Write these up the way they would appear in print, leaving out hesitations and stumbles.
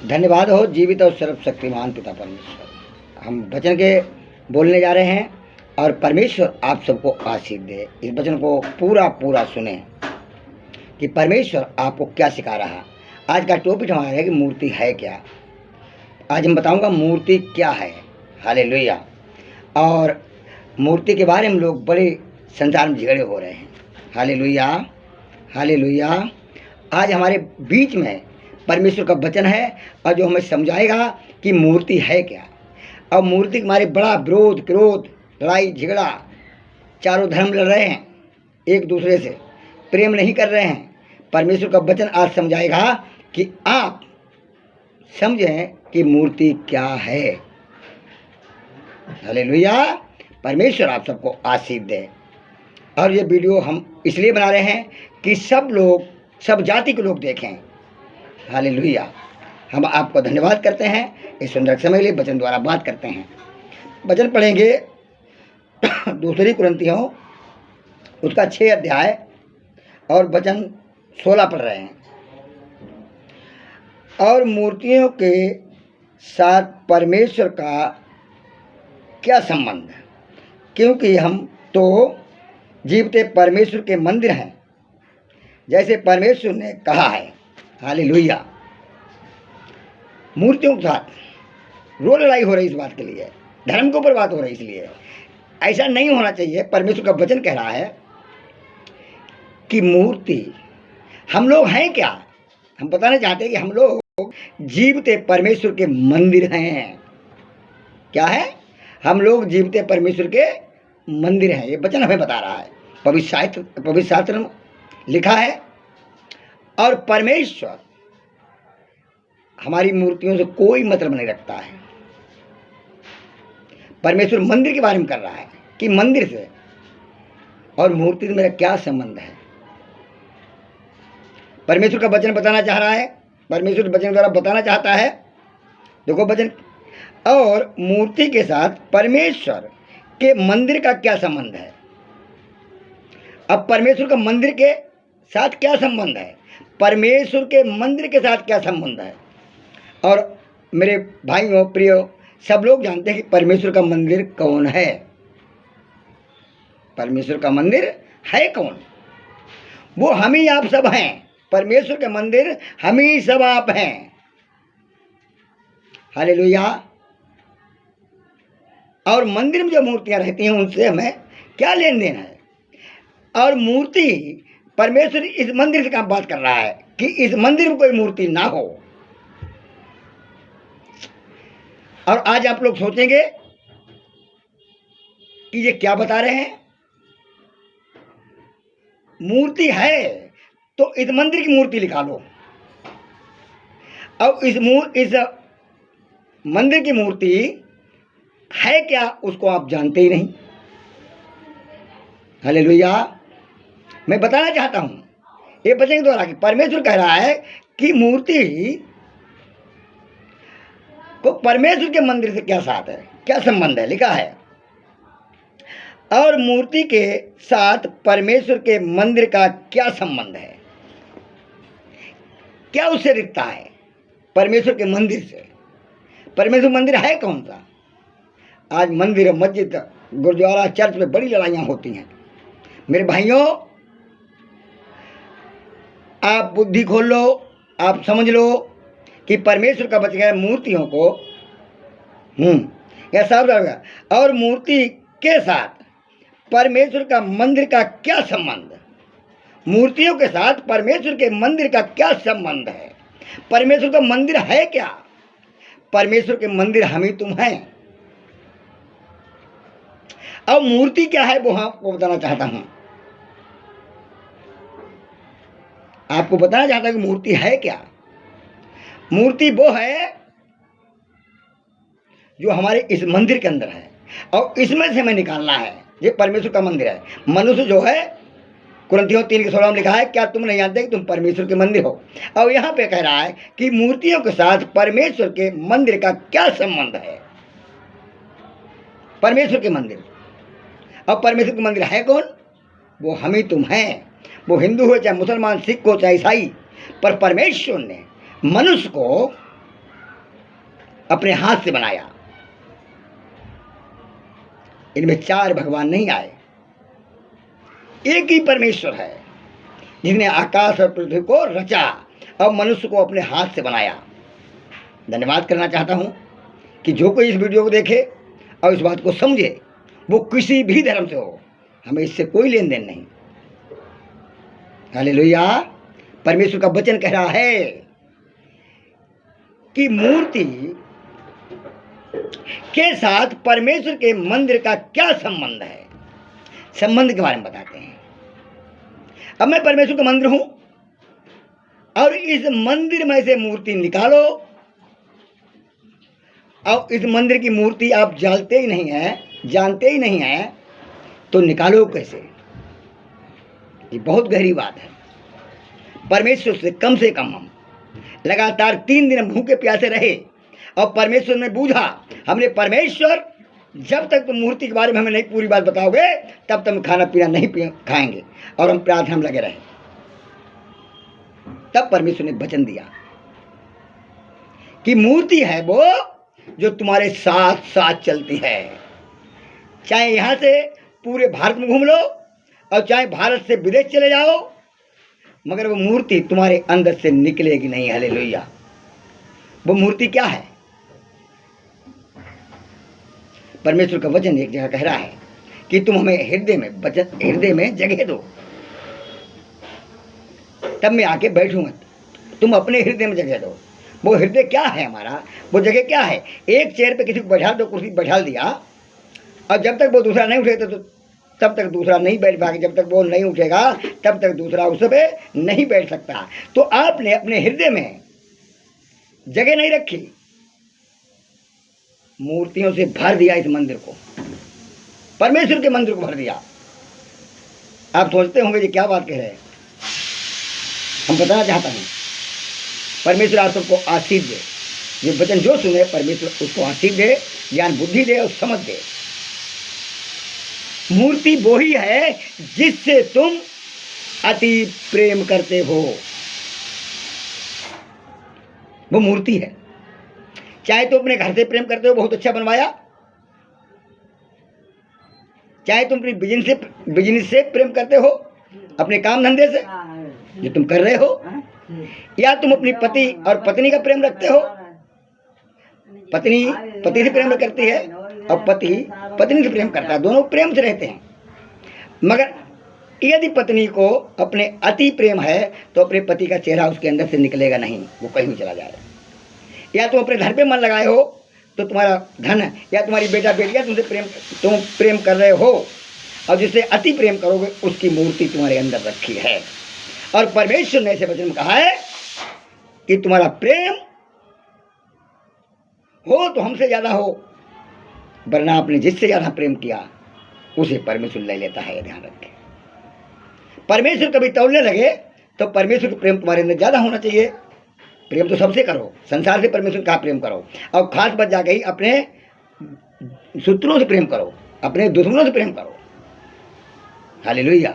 धन्यवाद हो जीवित और सर्वशक्तिमान पिता परमेश्वर। हम वचन के बोलने जा रहे हैं और परमेश्वर आप सबको आशीष दे। इस वचन को पूरा पूरा सुने कि परमेश्वर आपको क्या सिखा रहा है। आज का टॉपिक हमारा है कि मूर्ति है क्या। आज हम बताऊंगा मूर्ति क्या है। हालेलुया। और मूर्ति के बारे में लोग बड़े संसार में झगड़े हो रहे हैं। Hallelujah hallelujah. आज हमारे बीच में परमेश्वर का वचन है और जो हमें समझाएगा कि मूर्ति है क्या। और मूर्ति के हमारे बड़ा विरोध क्रोध लड़ाई झगड़ा, चारों धर्म लड़ रहे हैं, एक दूसरे से प्रेम नहीं कर रहे हैं। परमेश्वर का वचन आज समझाएगा कि आप समझें कि मूर्ति क्या है। हालेलुया। परमेश्वर आप सबको आशीष दे। और ये वीडियो हम इसलिए बना रहे हैं कि सब लोग, सब जाति के लोग देखें। हालेलुया। हम आपको धन्यवाद करते हैं इस सुंदर समय के लिए। वचन द्वारा बात करते हैं। वचन पढ़ेंगे दूसरी कुरिन्थियों उसका 6 अध्याय और वचन 16 पढ़ रहे हैं। और मूर्तियों के साथ परमेश्वर का क्या संबंध, क्योंकि हम तो जीवते परमेश्वर के मंदिर हैं, जैसे परमेश्वर ने कहा है। हालेलुया। मूर्तियों के साथ रोज लड़ाई हो रही इस बात के लिए, धर्म के ऊपर बात हो रही, इसलिए ऐसा नहीं होना चाहिए। परमेश्वर का वचन कह रहा है कि मूर्ति हम लोग हैं क्या। हम बताना चाहते हैं कि हम लोग जीवते परमेश्वर के मंदिर हैं। क्या है? हम लोग जीवते परमेश्वर के मंदिर हैं। ये वचन हमें बता रहा है। पवित्र शास्त्र में लिखा है। और परमेश्वर हमारी मूर्तियों से कोई मतलब नहीं रखता है। परमेश्वर मंदिर के बारे में कर रहा है कि मंदिर से और मूर्ति से मेरा क्या संबंध है। परमेश्वर का वचन बताना चाह रहा है। परमेश्वर वचन द्वारा बताना चाहता है। देखो वचन, और मूर्ति के साथ परमेश्वर के मंदिर का क्या संबंध है। अब परमेश्वर का मंदिर के साथ क्या संबंध है, परमेश्वर के मंदिर के साथ क्या संबंध है। और मेरे भाइयों प्रियो, सब लोग जानते हैं कि परमेश्वर का मंदिर कौन है। परमेश्वर का मंदिर है कौन? वो हम ही आप सब हैं। परमेश्वर के मंदिर हम ही सब आप हैं। हालेलुया। और मंदिर में जो मूर्तियां रहती हैं उनसे हमें क्या लेन देन है। और मूर्ति, परमेश्वर इस मंदिर से काम बात कर रहा है कि इस मंदिर में कोई मूर्ति ना हो। और आज आप लोग सोचेंगे कि ये क्या बता रहे हैं। मूर्ति है तो इस मंदिर की मूर्ति निकालो। अब इस मंदिर की मूर्ति है क्या उसको आप जानते ही नहीं। हालेलुया। मैं बताना चाहता हूं ये वचन के द्वारा कि परमेश्वर कह रहा है कि मूर्ति को परमेश्वर के मंदिर से क्या साथ है, क्या संबंध है। लिखा है, और मूर्ति के साथ परमेश्वर के मंदिर का क्या संबंध है, क्या उससे रिश्ता है परमेश्वर के मंदिर से। परमेश्वर मंदिर है कौन सा। आज मंदिर, मस्जिद, गुरुद्वारा, चर्च में बड़ी लड़ाइयाँ होती हैं। मेरे भाइयों, आप बुद्धि खोल लो, आप समझ लो कि परमेश्वर का वचन है मूर्तियों को यह सब रहेगा। और मूर्ति के साथ परमेश्वर का मंदिर का क्या संबंध। मूर्तियों के साथ परमेश्वर के मंदिर का क्या संबंध है। परमेश्वर का मंदिर है क्या। परमेश्वर के मंदिर हम ही तुम हैं। अब मूर्ति क्या है वो आपको बताना चाहता हूं। आपको बताना चाहता हूं कि मूर्ति है क्या। मूर्ति वो है जो हमारे इस मंदिर के अंदर है और इसमें से हमें निकालना है। ये परमेश्वर का मंदिर है। मनुष्य जो है, कुरिन्थियों 3:16 में लिखा है, क्या तुम नहीं जानते कि तुम परमेश्वर के मंदिर हो। और यहाँ पे कह रहा है कि मूर्तियों के साथ परमेश्वर के मंदिर का क्या संबंध है। परमेश्वर के मंदिर, और परमेश्वर का मंदिर है कौन। वो हम ही तुम हैं। वो हिंदू हो चाहे मुसलमान, सिख हो चाहे ईसाई, पर परमेश्वर ने मनुष्य को अपने हाथ से बनाया। इनमें चार भगवान नहीं आए, एक ही परमेश्वर है जिसने आकाश और पृथ्वी को रचा और मनुष्य को अपने हाथ से बनाया। धन्यवाद करना चाहता हूं कि जो कोई इस वीडियो को देखे और इस बात को समझे, वो किसी भी धर्म से हो, हमें इससे कोई लेन देन नहीं। हालेलुया। परमेश्वर का वचन कह रहा है कि मूर्ति के साथ परमेश्वर के मंदिर का क्या संबंध है। संबंध के बारे में बताते हैं। अब मैं परमेश्वर का मंदिर हूं और इस मंदिर में से मूर्ति निकालो, और इस मंदिर की मूर्ति आप जानते ही नहीं है, तो निकालो कैसे? ये बहुत गहरी बात है। परमेश्वर से कम हम लगातार 3 दिन भूखे प्यासे रहे और परमेश्वर ने बूझा। हमने परमेश्वर, जब तक तुम मूर्ति के बारे में हमें नहीं पूरी बात बताओगे तब तक हम खाना पीना नहीं खाएंगे, और हम प्रार्थना में लगे रहे। तब परमेश्वर ने वचन दिया कि मूर्ति है वो जो तुम्हारे साथ साथ चलती है। चाहे यहां से पूरे भारत में घूम लो और चाहे भारत से विदेश चले जाओ, मगर वो मूर्ति तुम्हारे अंदर से निकलेगी नहीं। हालेलुया। वो मूर्ति क्या है? परमेश्वर का वचन एक जगह कह रहा है कि तुम हमें हृदय में जगह दो, तब मैं आके बैठूंगा। तुम अपने हृदय में जगह दो। वो हृदय क्या है हमारा? वो जगह क्या है? एक चेयर पे किसी को बैठा दो, कुर्सी बैठा दिया, और जब तक वो दूसरा नहीं उठेगा तो तब तक दूसरा नहीं बैठ पाएगा। जब तक वो नहीं उठेगा तब तक दूसरा उस पर नहीं बैठ सकता। तो आपने अपने हृदय में जगह नहीं रखी, मूर्तियों से भर दिया इस मंदिर को, परमेश्वर के मंदिर को भर दिया। आप सोचते होंगे ये क्या बात कह रहे हैं। हम बताना चाहता हूं, परमेश्वर आप सबको आशीष दे। ये वचन जो सुने परमेश्वर उसको आशीष दे, ज्ञान बुद्धि दे और समझ दे। मूर्ति वो ही है जिससे तुम अति प्रेम करते हो। वो मूर्ति है। चाहे तुम अपने घर से प्रेम करते हो, बहुत अच्छा बनवाया, चाहे तुम अपनी बिजनेस से प्रेम करते हो, अपने काम धंधे से जो तुम कर रहे हो, या तुम अपनी पति और पत्नी का प्रेम रखते हो। पत्नी पति से प्रेम करती है और पति पत्नी से प्रेम करता है, दोनों प्रेम से रहते हैं। मगर यदि पत्नी को अपने अति प्रेम है तो अपने पति का चेहरा उसके अंदर से निकलेगा नहीं, वो कहीं भी चला जाएगा। या तुम अपने घर पे मन लगाए हो तो तुम्हारा धन या तुम्हारी बेटा बेटियां तुम प्रेम कर रहे हो, और जिससे अति प्रेम करोगे उसकी मूर्ति तुम्हारे अंदर रखी है। और परमेश्वर ने ऐसे वचन में कहा है कि तुम्हारा प्रेम हो तो हमसे ज्यादा हो, वरना आपने जिससे ज्यादा प्रेम किया उसे परमेश्वर ले लेता है। ध्यान रखें, परमेश्वर कभी तौलने लगे तो परमेश्वर का प्रेम तुम्हारे अंदर ज्यादा होना चाहिए। प्रेम तो सबसे करो, संसार से परमेश्वर का प्रेम करो, और खास बात जाके ही अपने शत्रुओं से प्रेम करो, अपने दुश्मनों से प्रेम करो। हालेलुया।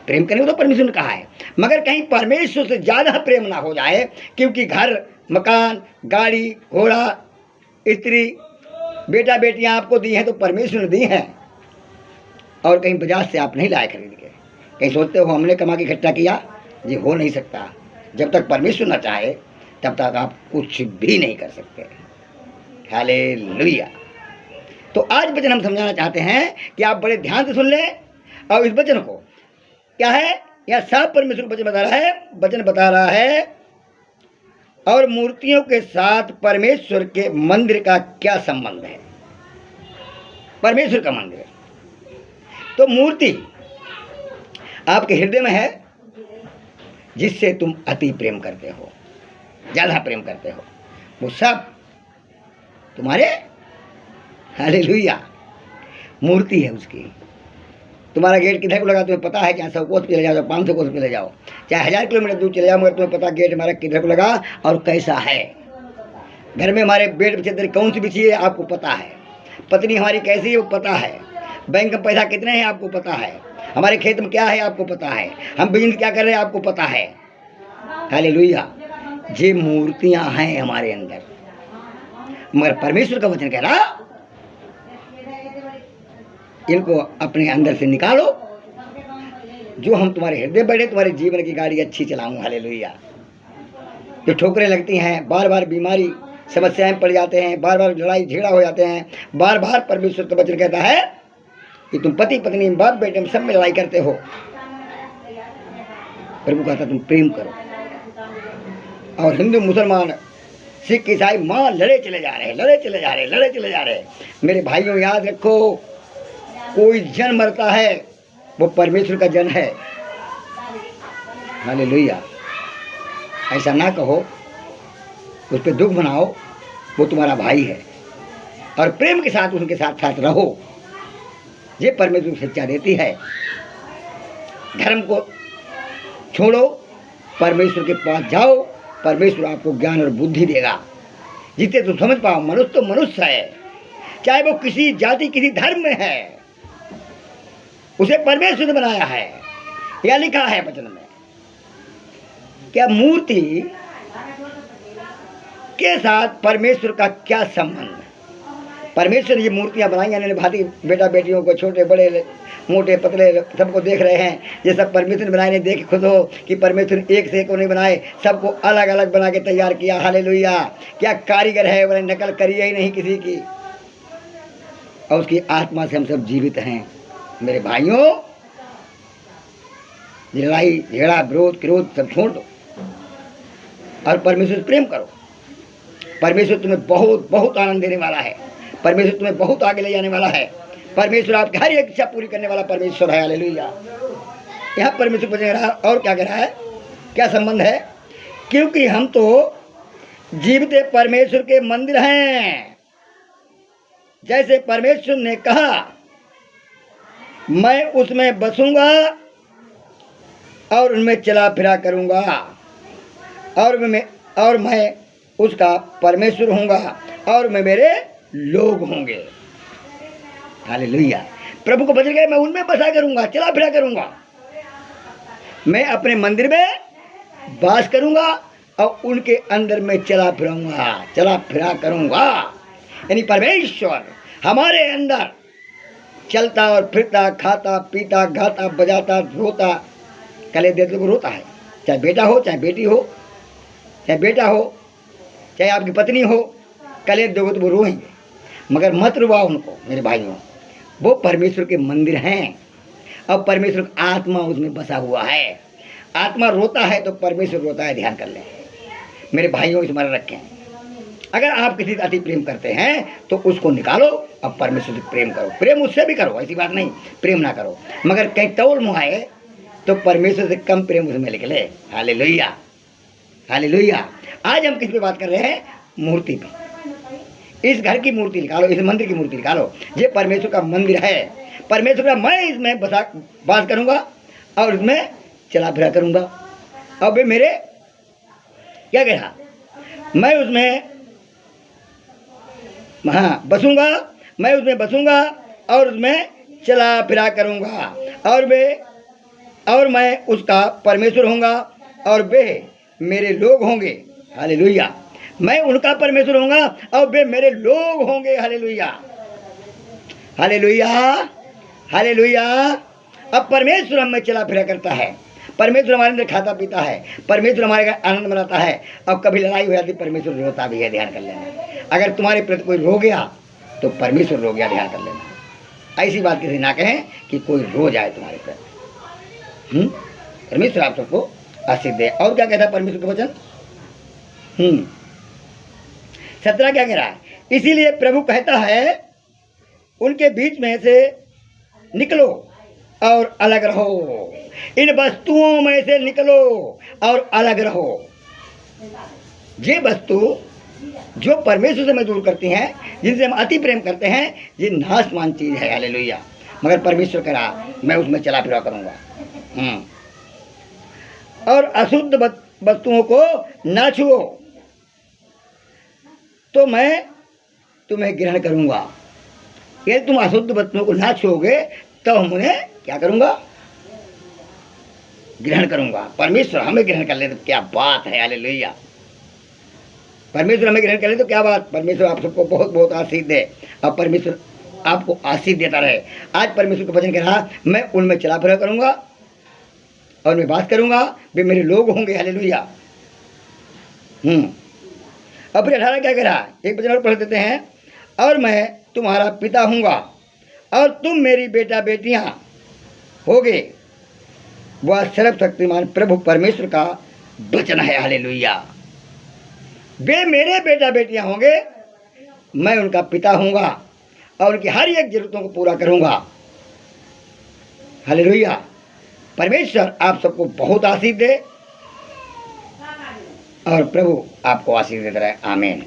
प्रेम करने को तो परमेश्वर ने कहा है, मगर कहीं परमेश्वर से ज्यादा प्रेम ना हो जाए, क्योंकि घर मकान गाड़ी घोड़ा स्त्री बेटा बेटियां आपको दी हैं तो परमेश्वर ने दी हैं, और कहीं बाजार से आप नहीं लाए खरीद के। कहीं सोचते हो हमने कमा के इकट्ठा किया, ये हो नहीं सकता। जब तक परमेश्वर ना चाहे तब तक आप कुछ भी नहीं कर सकते। हालेलुया। तो आज वचन हम समझाना चाहते हैं कि आप बड़े ध्यान से सुन लें, और इस वचन को क्या है, यह साफ परमेश्वर वचन बता रहा है, वचन बता रहा है, और मूर्तियों के साथ परमेश्वर के मंदिर का क्या संबंध है। परमेश्वर का मंदिर, तो मूर्ति आपके हृदय में है जिससे तुम अति प्रेम करते हो, ज्यादा प्रेम करते हो, वो सब तुम्हारे हालेलुया मूर्ति है उसकी। तुम्हारा गेट किधर को लगा तुम्हें पता है कि यहाँ 100 कोस पे चले जाओ, 500 कोस पे चले जाओ, चाहे 1000 किलोमीटर दूर चले जाओ, मगर तुम्हें पता गेट हमारा किधर को लगा और कैसा है। घर में हमारे बेड पे चादर कौन सी बिछी है आपको पता है, पत्नी हमारी कैसी है वो पता है, बैंक में पैसा कितने हैं आपको पता है, हमारे खेत में क्या है आपको पता है, हम बिजनेस क्या कर रहे हैं आपको पता है। हालेलुया। ये मूर्तियां हैं हमारे अंदर, मगर परमेश्वर का वचन कह रहा इनको अपने अंदर से निकालो, जो हम तुम्हारे हृदय बढ़े, तुम्हारे जीवन की गाड़ी अच्छी चलाऊं। हालेलुया। जो ठोकरें लगती हैं, बार बार बीमारी समस्याएं पड़ जाते हैं, बार बार लड़ाई झगड़ा हो जाते हैं, बार बार परमेश्वर का वचन कहता है कि तुम पति पत्नी बाप बेटे सब में लड़ाई करते हो। प्रभु कहता तुम प्रेम करो। और हिंदू मुसलमान सिख ईसाई मां लड़े चले जा रहे हैं, लड़े चले जा रहे हैं, लड़े चले जा रहे हैं। मेरे भाइयों याद रखो, कोई जन मरता है वो परमेश्वर का जन है। हालेलुया। ऐसा ना कहो, उस पर दुख मनाओ, वो तुम्हारा भाई है और प्रेम के साथ उनके साथ साथ रहो। ये परमेश्वर की सच्चा देती है। धर्म को छोड़ो, परमेश्वर के पास जाओ, परमेश्वर आपको ज्ञान और बुद्धि देगा जिससे तुम समझ पाओ मनुष्य तो मनुष्य है, चाहे वो किसी जाति किसी धर्म में है, उसे परमेश्वर ने बनाया है। यह लिखा है वचन में। क्या मूर्ति के साथ परमेश्वर का क्या संबंध? परमेश्वर ने ये मूर्तियां बनाई, यानी भांति बेटा बेटियों को, छोटे बड़े मोटे पतले सबको देख रहे हैं। ये सब परमेश्वर ने बनाए। नहीं देख खुद हो कि परमेश्वर एक से एक को नहीं बनाए, सबको अलग अलग बना के तैयार किया। हालेलुया। क्या कारीगर है, उन्हें नकल करिए ही नहीं किसी की। और उसकी आत्मा से हम सब जीवित हैं। मेरे भाइयों, लड़ाई झगड़ा विरोध क्रोध सब छोड़ दो और परमेश्वर से प्रेम करो। परमेश्वर तुम्हें बहुत बहुत आनंद देने वाला है। परमेश्वर तुम्हें बहुत आगे ले जाने वाला है। परमेश्वर आपकी हर एक इच्छा पूरी करने वाला परमेश्वर है। हालेलुया। यहाँ परमेश्वर बता रहा और क्या कह रहा है, क्या संबंध है? क्योंकि हम तो जीवित परमेश्वर के मंदिर हैं। जैसे परमेश्वर ने कहा, मैं उसमें बसूंगा और उनमें चला फिरा करूंगा और मैं उसका परमेश्वर होऊंगा और मैं मेरे लोग होंगे। हालेलुया। प्रभु को बदल गए, मैं उनमें बसा करूंगा, चला फिरा करूंगा। मैं अपने मंदिर में वास करूंगा और उनके अंदर में चला फिरा करूंगा। यानी परमेश्वर हमारे अंदर चलता और फिरता, खाता पीता, गाता बजाता, रोता। कले देते को रोता है, चाहे बेटा हो चाहे बेटी हो, चाहे बेटा हो चाहे आपकी पत्नी हो, कले दोगे तो वो रोएंगे, मगर मत रुवाओ उनको। मेरे भाइयों, वो परमेश्वर के मंदिर हैं और परमेश्वर का आत्मा उसमें बसा हुआ है। आत्मा रोता है तो परमेश्वर रोता है। ध्यान कर लें मेरे भाइयों, स्मरण रखें। अगर आप किसी से अति प्रेम करते हैं तो उसको निकालो और परमेश्वर से प्रेम करो। प्रेम उससे भी करो, ऐसी बात नहीं प्रेम ना करो, मगर कहीं तौल मुहाए तो परमेश्वर से कम प्रेम उसमें निकले। हालेलुया। हालेलुया। आज हम किस पे बात कर रहे हैं? मूर्ति पे। इस घर की मूर्ति निकालो, इस मंदिर की मूर्ति निकालो। ये परमेश्वर का मंदिर है। परमेश्वर का मैं इसमें वास करूंगा और इसमें चला फिरा करूंगा। अब वे मेरे क्या कह रहा, मैं उसमें बसूंगा, मैं उसमें बसूंगा और उसमें चला फिरा करूंगा और मैं उसका परमेश्वर होऊंगा और वे मेरे लोग होंगे। हालेलुया। मैं उनका परमेश्वर होऊंगा और वे मेरे लोग होंगे। हालेलुया। हालेलुया। हालेलुया। अब परमेश्वर हमें चला फिरा करता है, परमेश्वर हमारे अंदर खाता पीता है, परमेश्वर हमारे घर आनंद मनाता है। अब कभी लड़ाई हो जाती, परमेश्वर रोता भी है। ध्यान कर लेना। अगर तुम्हारे प्रति कोई रो गया तो परमेश्वर रो गया। ध्यान कर लेना। ऐसी बात किसी ना कहें कि कोई रो जाए तुम्हारे प्रति। परमेश्वर आप सबको आशीष दे। और क्या कहता है परमेश्वर का वचन? 17 क्या कह रहा है? इसीलिए प्रभु कहता है, उनके बीच में से निकलो और अलग रहो। इन वस्तुओं में से निकलो और अलग रहो। ये वस्तु जो परमेश्वर से हमें दूर करती हैं, जिनसे हम अति प्रेम करते हैं, ये नाशमान चीज है। हालेलुया। मगर परमेश्वर कह रहा, मैं उसमें चला फिरा करूंगा और अशुद्ध वस्तुओं को ना छुओ तो मैं तुम्हें ग्रहण करूंगा। यदि तुम अशुद्ध वस्तुओं को ना छुओगे तो हम उन्हें क्या करूंगा? ग्रहण करूंगा। परमेश्वर हमें ग्रहण कर ले तो क्या बात है। हालेलुया। परमेश्वर हमें ग्रहण करें तो क्या बात, परमेश्वर आप सबको बहुत बहुत आशीष दे और परमेश्वर आपको आशीष देता रहे। आज परमेश्वर का वचन कह रहा, मैं उनमें चला फिरा करूंगा और मैं बात करूंगा, वे मेरे लोग होंगे। हालेलुया। अब फिर 18 क्या कह रहा है, एक वचन और पढ़ देते हैं। और मैं तुम्हारा पिता हूँगा और तुम मेरी बेटा बेटियां होगे। वह सर्वशक्तिमान प्रभु परमेश्वर का वचन है। हालेलुया। वे मेरे बेटा बेटियां होंगे, मैं उनका पिता हूँगा और उनकी हर एक जरूरतों को पूरा करूँगा। हालेलुया। परमेश्वर आप सबको बहुत आशीष दे और प्रभु आपको आशीष देता रहे। आमीन।